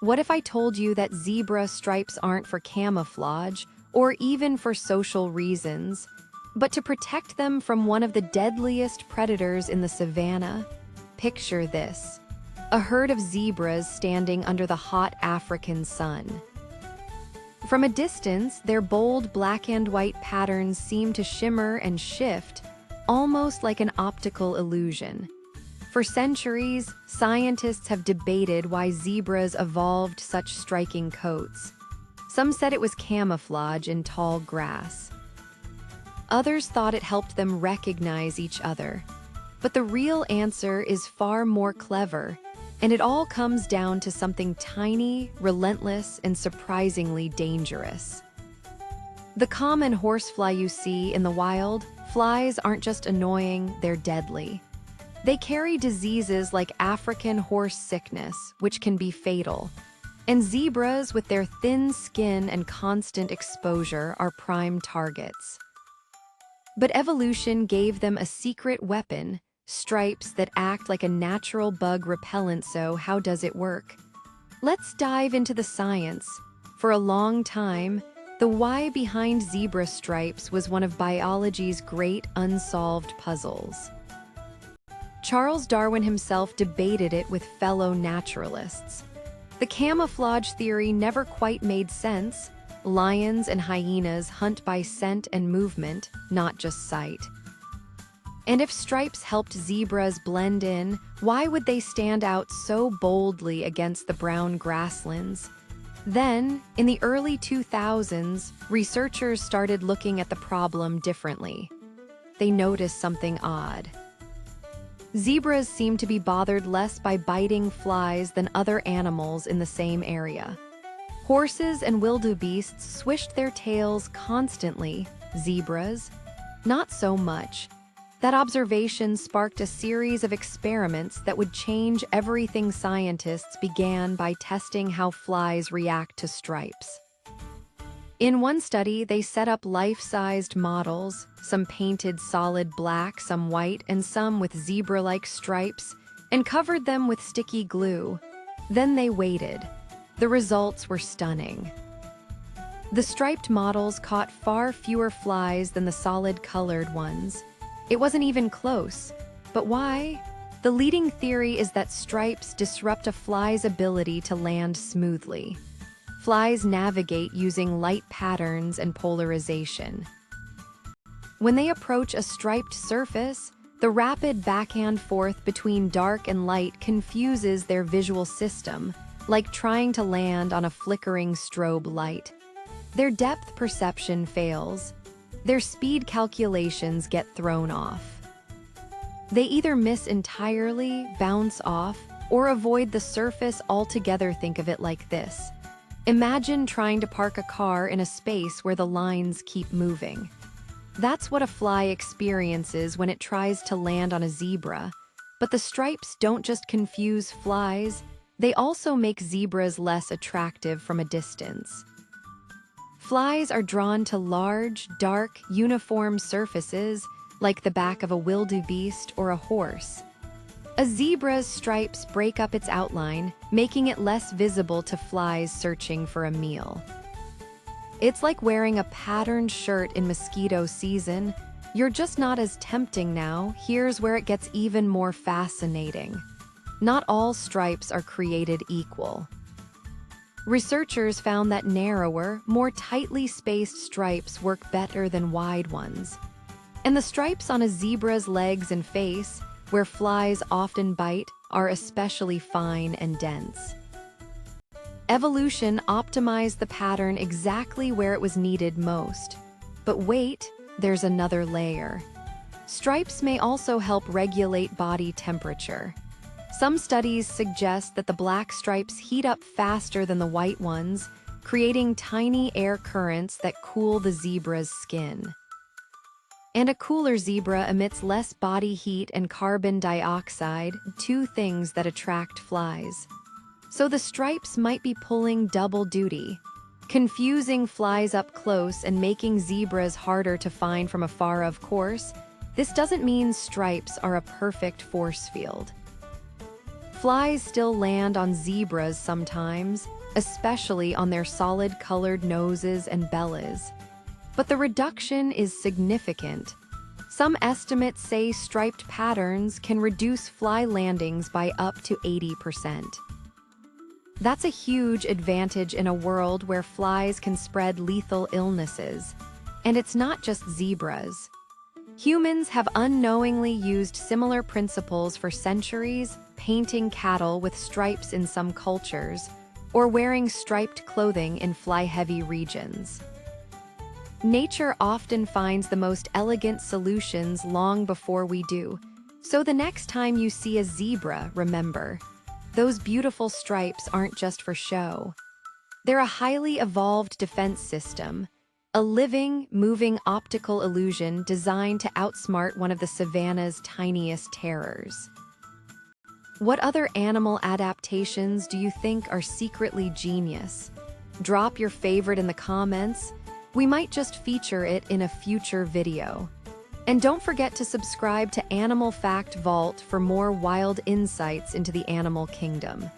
What if I told you that zebra stripes aren't for camouflage or even for social reasons, but to protect them from one of the deadliest predators in the savannah? Picture this: a herd of zebras standing under the hot African sun. From a distance, their bold black and white patterns seem to shimmer and shift, almost like an optical illusion. For centuries, scientists have debated why zebras evolved such striking coats. Some said it was camouflage in tall grass. Others thought it helped them recognize each other. But the real answer is far more clever, and it all comes down to something tiny, relentless, and surprisingly dangerous. The common horsefly you see in the wild, flies aren't just annoying, they're deadly. They carry diseases like African horse sickness, which can be fatal. And zebras, with their thin skin and constant exposure, are prime targets. But evolution gave them a secret weapon: stripes that act like a natural bug repellent. So how does it work? Let's dive into the science. For a long time, the why behind zebra stripes was one of biology's great unsolved puzzles. Charles Darwin himself debated it with fellow naturalists. The camouflage theory never quite made sense. Lions and hyenas hunt by scent and movement, not just sight. And if stripes helped zebras blend in, why would they stand out so boldly against the brown grasslands? Then, in the early 2000s, researchers started looking at the problem differently. They noticed something odd. Zebras seem to be bothered less by biting flies than other animals in the same area. Horses and wildebeests swished their tails constantly. Zebras, not so much. That observation sparked a series of experiments that would change everything. Scientists began by testing how flies react to stripes. In one study, they set up life-sized models, some painted solid black, some white, and some with zebra-like stripes, and covered them with sticky glue. Then they waited. The results were stunning. The striped models caught far fewer flies than the solid-colored ones. It wasn't even close. But why? The leading theory is that stripes disrupt a fly's ability to land smoothly. Flies navigate using light patterns and polarization. When they approach a striped surface, the rapid back and forth between dark and light confuses their visual system, like trying to land on a flickering strobe light. Their depth perception fails. Their speed calculations get thrown off. They either miss entirely, bounce off, or avoid the surface altogether. Think of it like this. Imagine trying to park a car in a space where the lines keep moving. That's what a fly experiences when it tries to land on a zebra. But the stripes don't just confuse flies, they also make zebras less attractive from a distance. Flies are drawn to large, dark, uniform surfaces, like the back of a wildebeest or a horse. A zebra's stripes break up its outline, making it less visible to flies searching for a meal. It's like wearing a patterned shirt in mosquito season. You're just not as tempting now. Here's where it gets even more fascinating. Not all stripes are created equal. Researchers found that narrower, more tightly spaced stripes work better than wide ones. And the stripes on a zebra's legs and face, where flies often bite, are especially fine and dense. Evolution optimized the pattern exactly where it was needed most. But wait, there's another layer. Stripes may also help regulate body temperature. Some studies suggest that the black stripes heat up faster than the white ones, creating tiny air currents that cool the zebra's skin. And a cooler zebra emits less body heat and carbon dioxide, two things that attract flies. So the stripes might be pulling double duty, confusing flies up close and making zebras harder to find from afar. Of course, this doesn't mean stripes are a perfect force field. Flies still land on zebras sometimes, especially on their solid-colored noses and bellies. But the reduction is significant. Some estimates say striped patterns can reduce fly landings by up to 80%. That's a huge advantage in a world where flies can spread lethal illnesses. And it's not just zebras. Humans have unknowingly used similar principles for centuries, painting cattle with stripes in some cultures, or wearing striped clothing in fly-heavy regions. Nature often finds the most elegant solutions long before we do. So the next time you see a zebra, remember, those beautiful stripes aren't just for show. They're a highly evolved defense system, a living, moving optical illusion designed to outsmart one of the savanna's tiniest terrors. What other animal adaptations do you think are secretly genius? Drop your favorite in the comments. We might just feature it in a future video. And don't forget to subscribe to Animal Fact Vault for more wild insights into the animal kingdom.